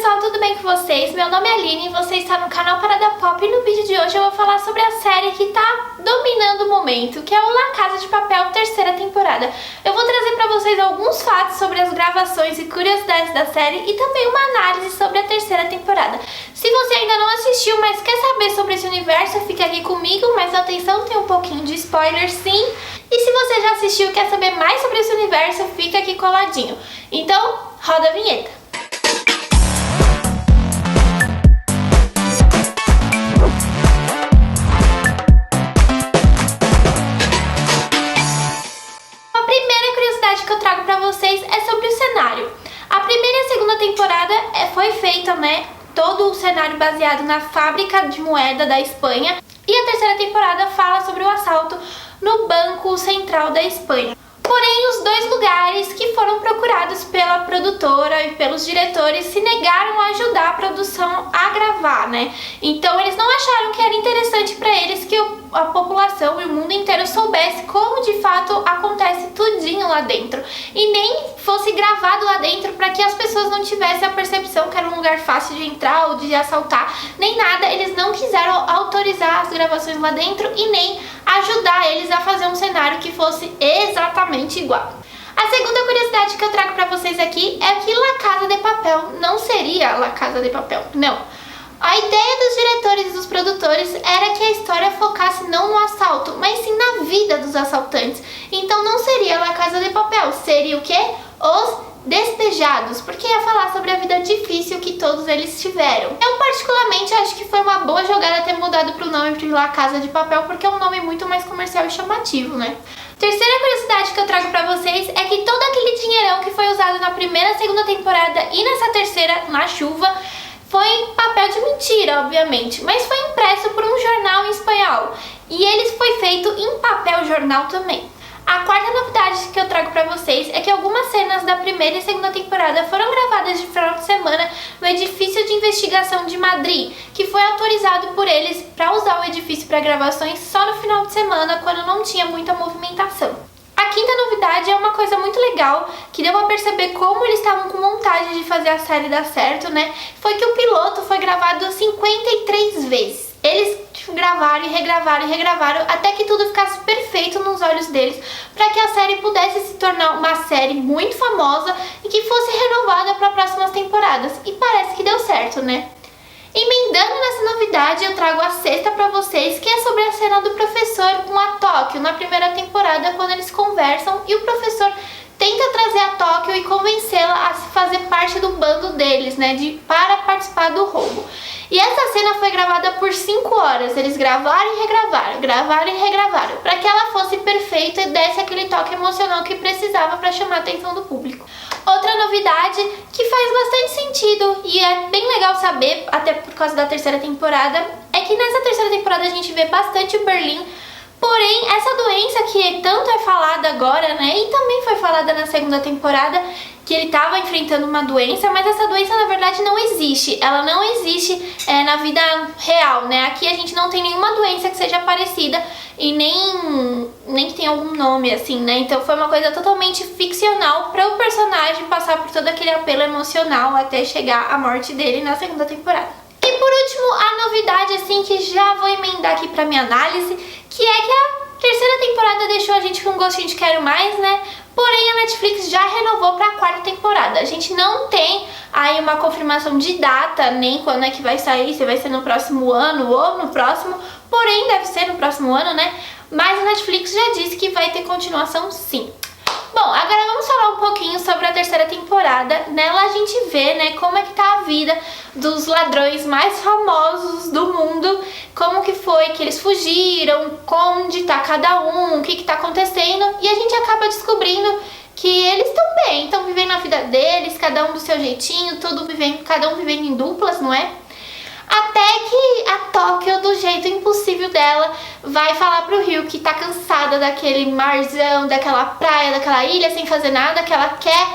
pessoal, tudo bem com vocês? Meu nome é Aline e você está no canal Parada Pop e no vídeo de hoje eu vou falar sobre a série que tá dominando o momento, que é o La Casa de Papel, terceira temporada. Eu vou trazer pra vocês alguns fatos sobre as gravações e curiosidades da série e também uma análise sobre a terceira temporada. Se você ainda não assistiu, mas quer saber sobre esse universo, fica aqui comigo, mas atenção, tem um pouquinho de spoiler sim. E se você já assistiu e quer saber mais sobre esse universo, fica aqui coladinho. Então, roda a vinheta. Que eu trago pra vocês é sobre o cenário. A primeira e a segunda temporada foi feita, todo o cenário baseado na fábrica de moeda da Espanha, e a terceira temporada fala sobre o assalto no Banco Central da Espanha. Porém, os dois lugares que foram procurados pela produtora e pelos diretores se negaram a ajudar a produção a gravar, Então eles não acharam que era interessante para eles que a população e o mundo inteiro soubesse como de fato acontece tudinho lá dentro. E nem fosse gravado lá dentro para que as pessoas não tivessem a percepção que era um lugar fácil de entrar ou de assaltar, nem nada. Eles não quiseram autorizar as gravações lá dentro e nem ajudar eles a fazer um cenário que fosse exatamente igual. A segunda curiosidade que eu trago pra vocês aqui é que La Casa de Papel não seria La Casa de Papel, não. A ideia dos diretores e dos produtores era que a história focasse não no assalto, mas sim na vida dos assaltantes. Então não seria La Casa de Papel, seria o quê? Os Despejados, porque ia falar sobre a vida difícil que todos eles tiveram. Eu particularmente acho que foi uma boa jogada ter mudado pro nome de La Casa de Papel, porque é um nome muito mais comercial e chamativo, Terceira curiosidade que eu trago pra vocês é que todo aquele dinheirão que foi usado na primeira e segunda temporada e nessa terceira, na chuva, foi em papel de mentira, obviamente, mas foi impresso por um jornal em espanhol. E ele foi feito em papel jornal também. A quarta novidade que eu trago pra vocês é que algumas cenas da primeira e segunda temporada foram gravadas de final de semana no edifício de investigação de Madrid, que foi autorizado por eles para usar o edifício para gravações só no final de semana, quando não tinha muita movimentação. A quinta novidade é uma coisa muito legal, que deu pra perceber como eles estavam com vontade de fazer a série dar certo, Foi que o piloto foi gravado 53 vezes. Eles gravaram e regravaram até que tudo ficasse perfeito nos olhos deles, para que a série pudesse se tornar uma série muito famosa e que fosse renovada para próximas temporadas. E parece que deu certo, Emendando nessa novidade, eu trago a sexta pra vocês, que é sobre a cena do professor com a Tóquio na primeira temporada, quando eles conversam e o professor tenta trazer a Tóquio e convencê-la a fazer parte do bando deles, para participar do roubo. E essa cena foi gravada por 5 horas, eles gravaram e regravaram, para que ela fosse perfeita e desse aquele toque emocional que precisava para chamar a atenção do público. Outra novidade que faz bastante sentido e é bem legal saber, até por causa da terceira temporada, é que nessa terceira temporada a gente vê bastante o Berlim. Porém, essa doença que tanto é falada agora, e também foi falada na segunda temporada, que ele estava enfrentando uma doença, mas essa doença na verdade não existe. Ela não existe na vida real, Aqui a gente não tem nenhuma doença que seja parecida e nem que tenha algum nome assim, Então foi uma coisa totalmente ficcional para o personagem passar por todo aquele apelo emocional até chegar à morte dele na segunda temporada. E por último, a novidade assim que já vou emendar aqui pra minha análise, que é que a terceira temporada deixou a gente com um gostinho de quero mais, Porém a Netflix já renovou pra quarta temporada. A gente não tem aí uma confirmação de data, nem quando é que vai sair, se vai ser no próximo ano ou no próximo, porém deve ser no próximo ano, Mas a Netflix já disse que vai ter continuação sim. Bom, agora vamos falar um pouquinho sobre a terceira temporada. Nela a gente vê, como é que tá a vida dos ladrões mais famosos do mundo, como que foi que eles fugiram, onde tá cada um, o que tá acontecendo, e a gente acaba descobrindo que eles estão bem, estão vivendo a vida deles, cada um do seu jeitinho, cada um vivendo em duplas, não é? Até que a Tóquio, do jeito impossível dela, vai falar pro Rio que tá cansada daquele marzão, daquela praia, daquela ilha sem fazer nada, que ela quer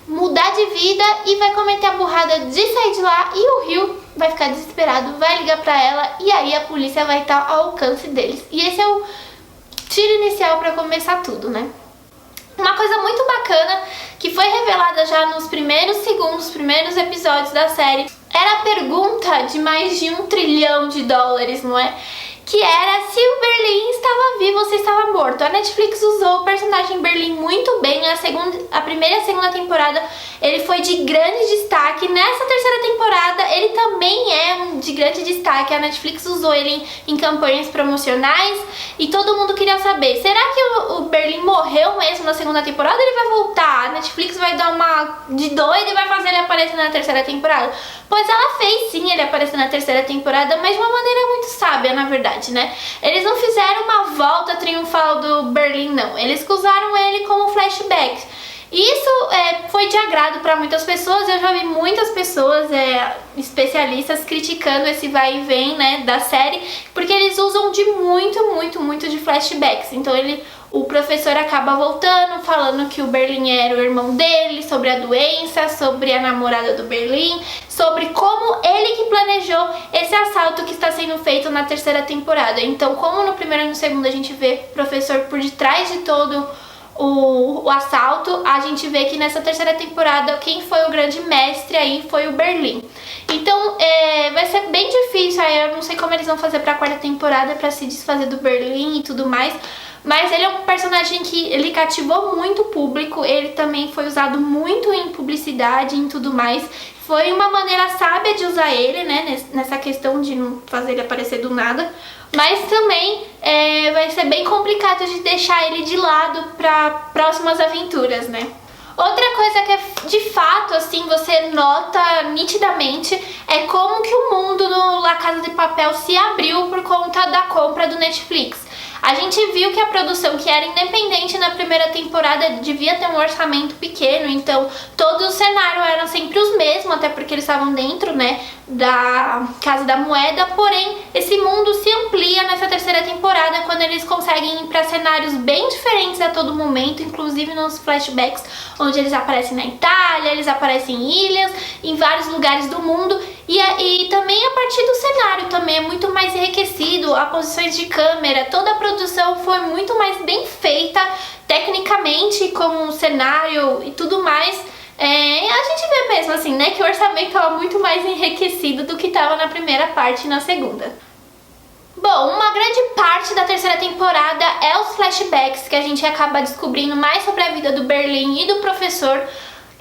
mudar de vida e vai cometer a burrada de sair de lá, e o Rio vai ficar desesperado, vai ligar pra ela e aí a polícia vai estar ao alcance deles. E esse é o tiro inicial pra começar tudo, Uma coisa muito bacana que foi revelada já nos primeiros segundos, primeiros episódios da série, Era a pergunta de mais de $1 trilhão, não é? Que era se o Berlim estava vivo ou se estava morto. A Netflix usou o personagem Berlim muito bem. A primeira e a segunda temporada ele foi de grande destaque. Nessa terceira temporada ele também é de grande destaque. A Netflix usou ele em campanhas promocionais e todo mundo queria saber, será que o Berlim morreu mesmo na segunda temporada ou ele vai voltar? A Netflix vai dar uma de doida e vai fazer ele aparecer na terceira temporada? Pois ela fez sim ele aparecer na terceira temporada, mas de uma maneira muito sábia, na verdade, né? Eles não fizeram uma volta triunfal do Berlim, não. Eles usaram ele como flashback. Isso foi de agrado para muitas pessoas. Eu já vi muitas pessoas, especialistas, criticando esse vai e vem, né, da série, porque eles usam de muito de flashbacks. Então o professor acaba voltando, falando que o Berlim era o irmão dele, sobre a doença, sobre a namorada do Berlim, sobre como ele que planejou esse assalto que está sendo feito na terceira temporada. Então, como no primeiro e no segundo a gente vê o professor por detrás de todo o assalto, a gente vê que nessa terceira temporada quem foi o grande mestre aí foi o Berlim. Então vai ser bem difícil, aí eu não sei como eles vão fazer pra quarta temporada pra se desfazer do Berlim e tudo mais. Mas ele é um personagem que ele cativou muito o público, ele também foi usado muito em publicidade e tudo mais. Foi uma maneira sábia de usar ele, né, nessa questão de não fazer ele aparecer do nada. Mas também vai ser bem complicado de deixar ele de lado para próximas aventuras, né? Outra coisa que de fato, assim, você nota nitidamente é como que o mundo no La Casa de Papel se abriu por conta da compra do Netflix. A gente viu que a produção, que era independente na primeira temporada, devia ter um orçamento pequeno, então todo o cenário eram sempre os mesmos, até porque eles estavam dentro, né, da Casa da Moeda, porém esse mundo se amplia nessa terceira temporada quando eles conseguem ir para cenários bem diferentes a todo momento, inclusive nos flashbacks, onde eles aparecem na Itália, eles aparecem em ilhas, em vários lugares do mundo, e também a partir do cenário também é muito mais enriquecido, as posições de câmera, toda a produção foi muito mais bem feita tecnicamente, com o cenário e tudo mais. A gente vê mesmo assim, né, que o orçamento estava muito mais enriquecido do que estava na primeira parte e na segunda. Bom, uma grande parte da terceira temporada é os flashbacks, que a gente acaba descobrindo mais sobre a vida do Berlim e do professor.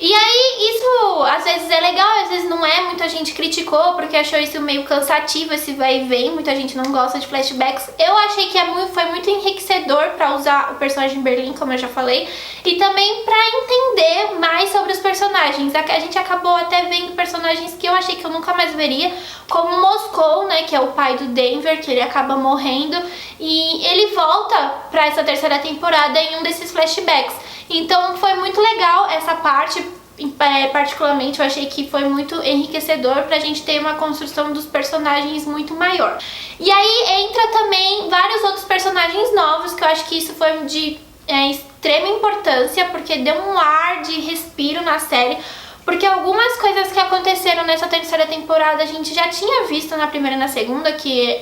E aí isso às vezes é legal, às vezes não é, muita gente criticou porque achou isso meio cansativo, esse vai e vem, muita gente não gosta de flashbacks. Eu achei que foi muito enriquecedor pra usar o personagem Berlim, como eu já falei, e também pra entender mais sobre os personagens. A gente acabou até vendo personagens que eu achei que eu nunca mais veria, como Moscou, né, que é o pai do Denver, que ele acaba morrendo, e ele volta pra essa terceira temporada em um desses flashbacks. Então foi muito legal essa parte, particularmente eu achei que foi muito enriquecedor pra gente ter uma construção dos personagens muito maior. E aí entra também vários outros personagens novos, que eu acho que isso foi de extrema importância, porque deu um ar de respiro na série. Porque algumas coisas que aconteceram nessa terceira temporada a gente já tinha visto na primeira e na segunda, que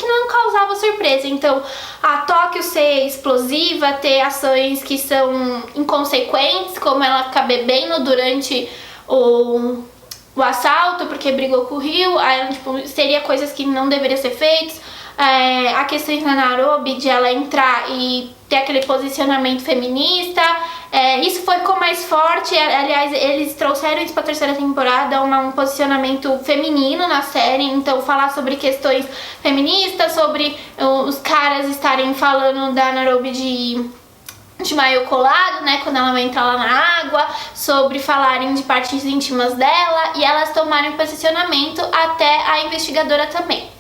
não causava surpresa. Então, a Tóquio ser explosiva, ter ações que são inconsequentes, como ela ficar bebendo durante o assalto porque brigou com o Rio, aí, tipo, seria coisas que não deveriam ser feitas. A questão da Nairobi, de ela entrar e ter aquele posicionamento feminista, isso ficou mais forte. Aliás, eles trouxeram isso pra terceira temporada, um posicionamento feminino na série, então falar sobre questões feministas, sobre os caras estarem falando da Nairobi de maio colado, né, quando ela vai entrar lá na água, sobre falarem de partes íntimas dela e elas tomarem posicionamento, até a investigadora também.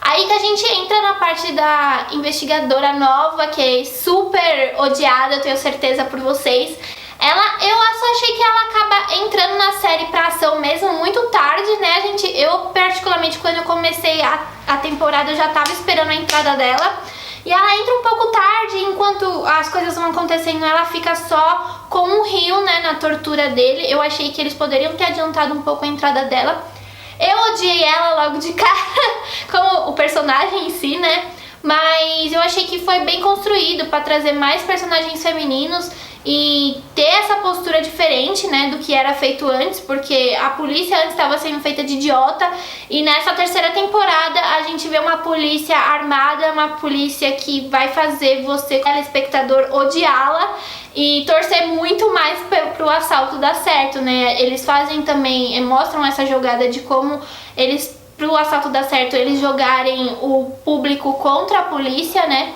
Aí que a gente entra na parte da investigadora nova, que é super odiada, eu tenho certeza por vocês. Eu só achei que ela acaba entrando na série pra ação mesmo muito tarde, né, gente? Eu, particularmente, quando eu comecei a temporada, eu já tava esperando a entrada dela. E ela entra um pouco tarde, enquanto as coisas vão acontecendo, ela fica só com o Rio, né, na tortura dele. Eu achei que eles poderiam ter adiantado um pouco a entrada dela. Eu odiei ela logo de cara, como o personagem em si, né? Mas eu achei que foi bem construído para trazer mais personagens femininos e ter essa postura diferente, né, do que era feito antes, porque a polícia antes estava sendo feita de idiota, e nessa terceira temporada a gente vê uma polícia armada, uma polícia que vai fazer você, telespectador, odiá-la e torcer muito mais pro assalto dar certo, né? Eles fazem também, mostram essa jogada de como eles, pro assalto dar certo, eles jogarem o público contra a polícia, né?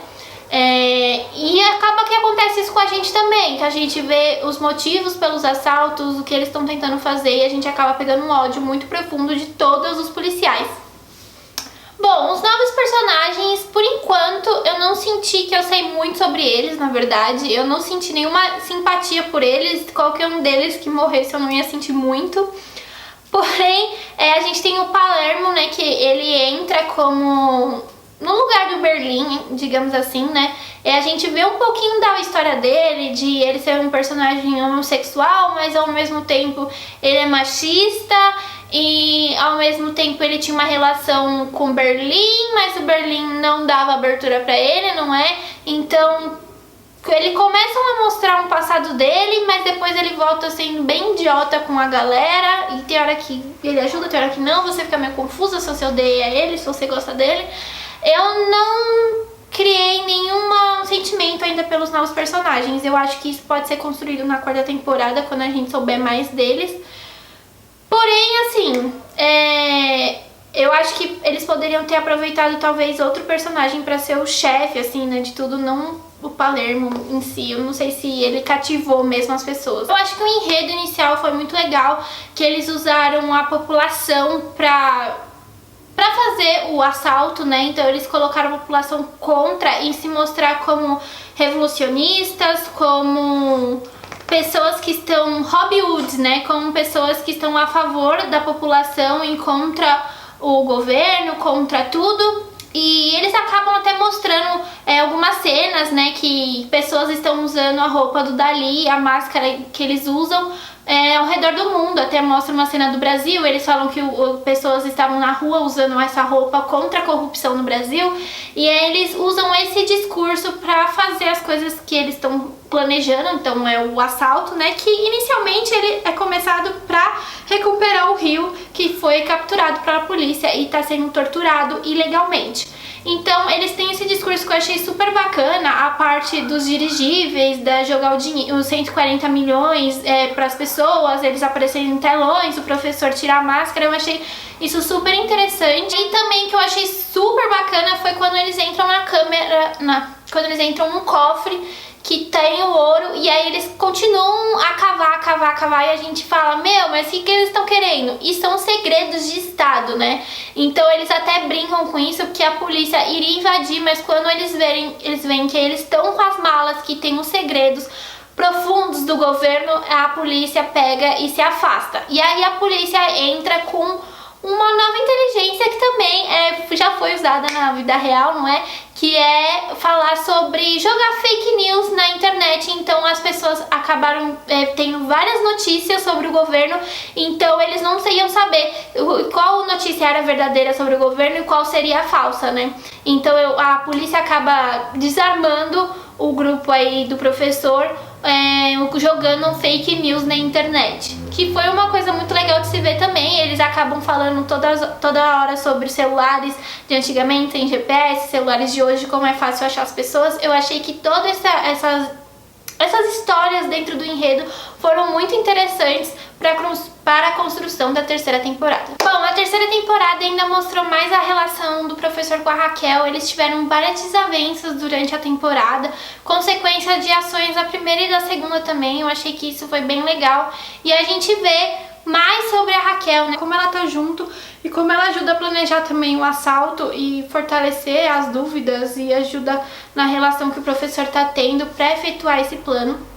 E acaba que acontece isso com a gente também, que a gente vê os motivos pelos assaltos, o que eles estão tentando fazer, e a gente acaba pegando um ódio muito profundo de todos os policiais. Bom, os novos personagens, por enquanto, eu não senti que eu sei muito sobre eles, na verdade. Eu não senti nenhuma simpatia por eles. Qualquer um deles que morresse eu não ia sentir muito. Porém, a gente tem o Palermo, né, que ele entra como no lugar do Berlim, digamos assim, né? A gente vê um pouquinho da história dele, de ele ser um personagem homossexual, mas ao mesmo tempo ele é machista e ao mesmo tempo ele tinha uma relação com Berlim, mas o Berlim não dava abertura pra ele, não é? Então ele começa a mostrar um passado dele, mas depois ele volta sendo bem idiota com a galera, e tem hora que ele ajuda, tem hora que não, você fica meio confusa se você odeia ele, se você gosta dele. Eu não criei nenhum sentimento ainda pelos novos personagens. Eu acho que isso pode ser construído na quarta temporada, quando a gente souber mais deles. Porém, assim, eu acho que eles poderiam ter aproveitado talvez outro personagem pra ser o chefe, assim, né, de tudo, não o Palermo em si. Eu não sei se ele cativou mesmo as pessoas. Eu acho que o enredo inicial foi muito legal, que eles usaram a população pra fazer o assalto, né? Então eles colocaram a população contra e se mostrar como revolucionistas, como pessoas que estão Robin Hoods, né? Como pessoas que estão a favor da população e contra o governo, contra tudo. E eles acabam até mostrando algumas cenas, né? Que pessoas estão usando a roupa do Dali, a máscara que eles usam ao redor do mundo. Até mostra uma cena do Brasil, eles falam que pessoas estavam na rua usando essa roupa contra a corrupção no Brasil, e aí eles usam esse discurso para fazer as coisas que eles estão planejando. Então é o assalto, né, que inicialmente ele é começado para recuperar o Rio, que foi capturado pela polícia e está sendo torturado ilegalmente. Então eles têm esse discurso que eu achei super bacana, a parte dos dirigíveis, da jogar os 140 milhões para as pessoas, eles aparecerem em telões, o professor tirar a máscara. Eu achei isso super interessante. E também que eu achei super bacana foi quando eles entram na câmera, quando eles entram num cofre que tem o ouro, e aí eles continuam a cavar, e a gente fala, meu, mas o que eles estão querendo? E são segredos de Estado, né? Então eles até brincam com isso, porque a polícia iria invadir, mas quando eles veem que eles estão com as malas que tem os segredos profundos do governo, a polícia pega e se afasta. E aí a polícia entra com uma nova inteligência que também já foi usada na vida real, não é? Que é falar sobre jogar fake news na internet. Então as pessoas acabaram tendo várias notícias sobre o governo, então eles não iam saber qual notícia era verdadeira sobre o governo e qual seria a falsa, né? Então a polícia acaba desarmando o grupo aí do professor, jogando fake news na internet, que foi uma coisa muito legal de se ver também. Eles acabam falando toda hora sobre celulares de antigamente, sem GPS, celulares de hoje, como é fácil achar as pessoas. Eu achei que todas essas histórias dentro do enredo foram muito interessantes para a construção da terceira temporada. Bom, a terceira temporada ainda mostrou mais a relação do professor com a Raquel. Eles tiveram várias desavenças durante a temporada, consequência de ações da primeira e da segunda também. Eu achei que isso foi bem legal. E a gente vê mais sobre a Raquel, né? Como ela tá junto e como ela ajuda a planejar também o assalto e fortalecer as dúvidas e ajuda na relação que o professor tá tendo para efetuar esse plano.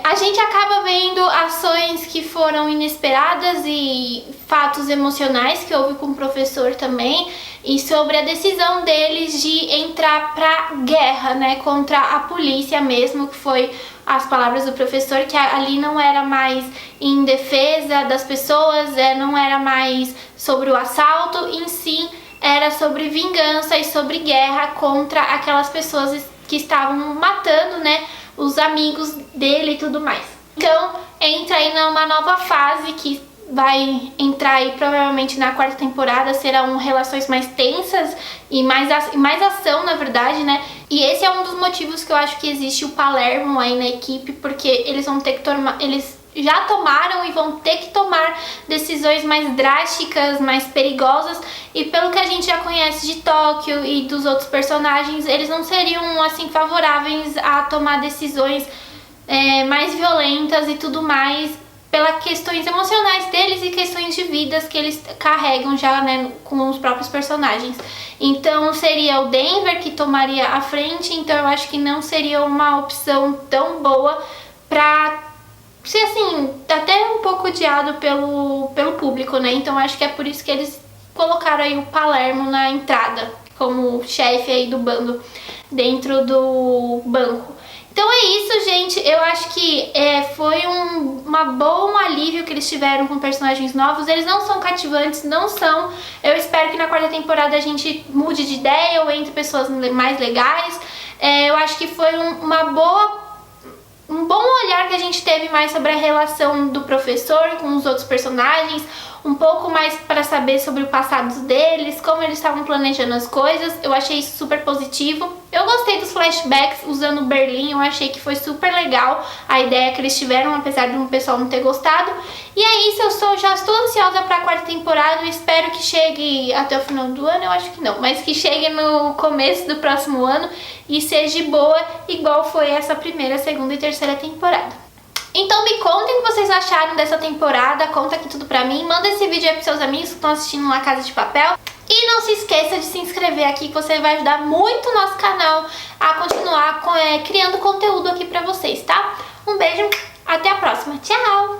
A gente acaba vendo ações que foram inesperadas e fatos emocionais que houve com o professor também, e sobre a decisão deles de entrar pra guerra, né, contra a polícia mesmo, que foi as palavras do professor, que ali não era mais em defesa das pessoas, não era mais sobre o assalto em si, era sobre vingança e sobre guerra contra aquelas pessoas que estavam matando, né, os amigos dele e tudo mais. Então entra aí numa nova fase que vai entrar aí provavelmente na quarta temporada, serão relações mais tensas e mais ação, na verdade, né? E esse é um dos motivos que eu acho que existe o Palermo aí na equipe, porque eles vão ter que eles já tomaram e vão ter que tomar decisões mais drásticas, mais perigosas, e pelo que a gente já conhece de Tóquio e dos outros personagens, eles não seriam assim favoráveis a tomar decisões mais violentas e tudo mais, pelas questões emocionais deles e questões de vidas que eles carregam já, né, com os próprios personagens. Então seria o Denver que tomaria a frente, então eu acho que não seria uma opção tão boa pra ser, assim, até um pouco odiado pelo público, né? Então acho que é por isso que eles colocaram aí o Palermo na entrada, como chefe aí do bando, dentro do banco. Então é isso, gente. Eu acho que foi um bom alívio que eles tiveram com personagens novos. Eles não são cativantes, não são. Eu espero que na quarta temporada a gente mude de ideia ou entre pessoas mais legais. Eu acho que foi um bom olhar que a gente teve mais sobre a relação do professor com os outros personagens, um pouco mais para saber sobre o passado deles, como eles estavam planejando as coisas. Eu achei isso super positivo. Eu gostei dos flashbacks usando Berlim, eu achei que foi super legal a ideia que eles tiveram, apesar de um pessoal não ter gostado. E é isso, já estou ansiosa para a quarta temporada, eu espero que chegue até o final do ano, eu acho que não, mas que chegue no começo do próximo ano e seja boa, igual foi essa primeira, segunda e terceira temporada. Então me contem o que vocês acharam dessa temporada, conta aqui tudo pra mim, manda esse vídeo aí pros seus amigos que estão assistindo La Casa de Papel. E não se esqueça de se inscrever aqui, que você vai ajudar muito o nosso canal a continuar criando conteúdo aqui pra vocês, tá? Um beijo, até a próxima, tchau!